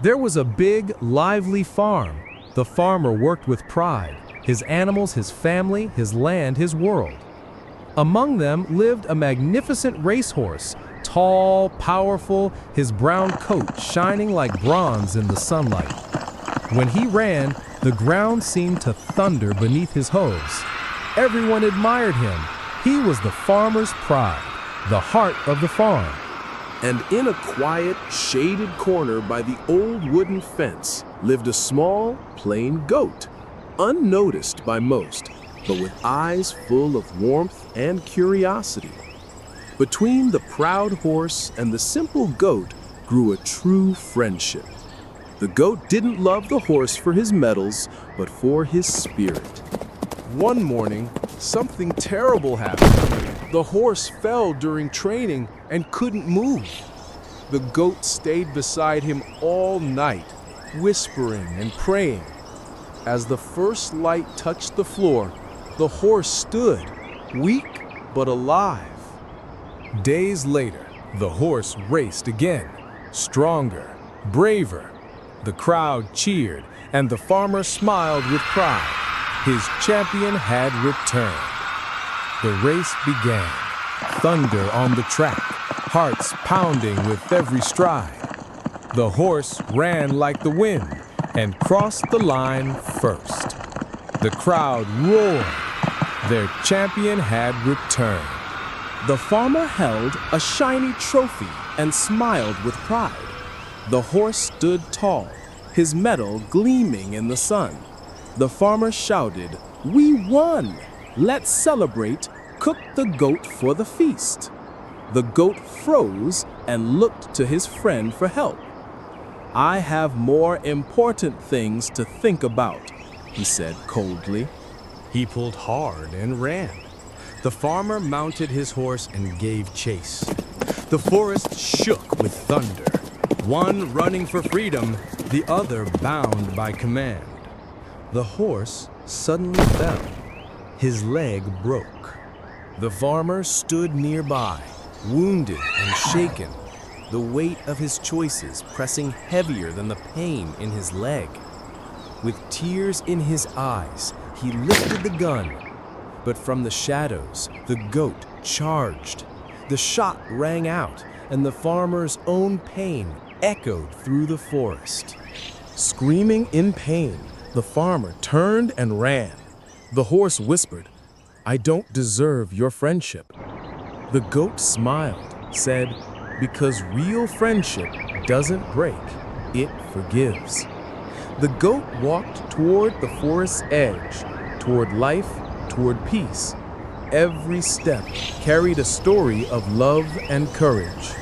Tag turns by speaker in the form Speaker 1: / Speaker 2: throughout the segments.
Speaker 1: There was a big, lively farm. The farmer worked with pride. His animals, his family, his land, his world. Among them lived a magnificent racehorse, tall, powerful, his brown coat shining like bronze in the sunlight. When he ran, the ground seemed to thunder beneath his hooves. Everyone admired him. He was the farmer's pride, the heart of the farm.
Speaker 2: And in a quiet, shaded corner by the old wooden fence lived a small, plain goat, unnoticed by most, but with eyes full of warmth and curiosity. Between the proud horse and the simple goat grew a true friendship. The goat didn't love the horse for his medals, but for his spirit. One morning, something terrible happened. The horse fell during training and couldn't move. The goat stayed beside him all night, whispering and praying. As the first light touched the floor, the horse stood, weak but alive.
Speaker 1: Days later, the horse raced again, stronger, braver. The crowd cheered, and the farmer smiled with pride. His champion had returned. The race began. Thunder on the track, hearts pounding with every stride. The horse ran like the wind and crossed the line first. The crowd roared. Their champion had returned. The farmer held a shiny trophy and smiled with pride. The horse stood tall, his medal gleaming in the sun. The farmer shouted, "We won! Let's celebrate! Cook the goat for the feast." The goat froze and looked to his friend for help. "I have more important things to think about," he said coldly. He pulled hard and ran. The farmer mounted his horse and gave chase. The forest shook with thunder, one running for freedom, the other bound by command. The horse suddenly fell. His leg broke. The farmer stood nearby, wounded and shaken, the weight of his choices pressing heavier than the pain in his leg. With tears in his eyes, he lifted the gun. But from the shadows, the goat charged. The shot rang out, and the farmer's own pain echoed through the forest. Screaming in pain, the farmer turned and ran. The horse whispered, "I don't deserve your friendship." The goat smiled, said, "Because real friendship doesn't break, it forgives." The goat walked toward the forest's edge, toward life, toward peace. Every step carried a story of love and courage.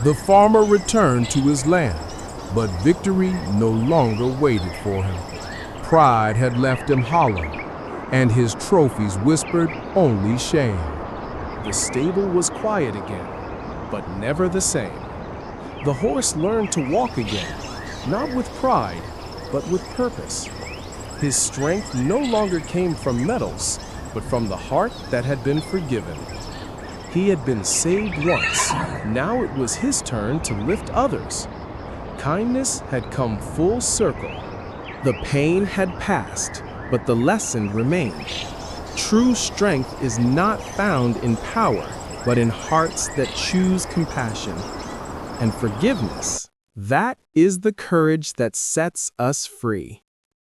Speaker 1: The farmer returned to his land, but victory no longer waited for him. Pride had left him hollow, and his trophies whispered only shame. The stable was quiet again, but never the same. The horse learned to walk again, not with pride, but with purpose. His strength no longer came from medals, but from the heart that had been forgiven. He had been saved once. Now it was his turn to lift others. Kindness had come full circle. The pain had passed, but the lesson remained. True strength is not found in power, but in hearts that choose compassion. And forgiveness, that is the courage that sets us free.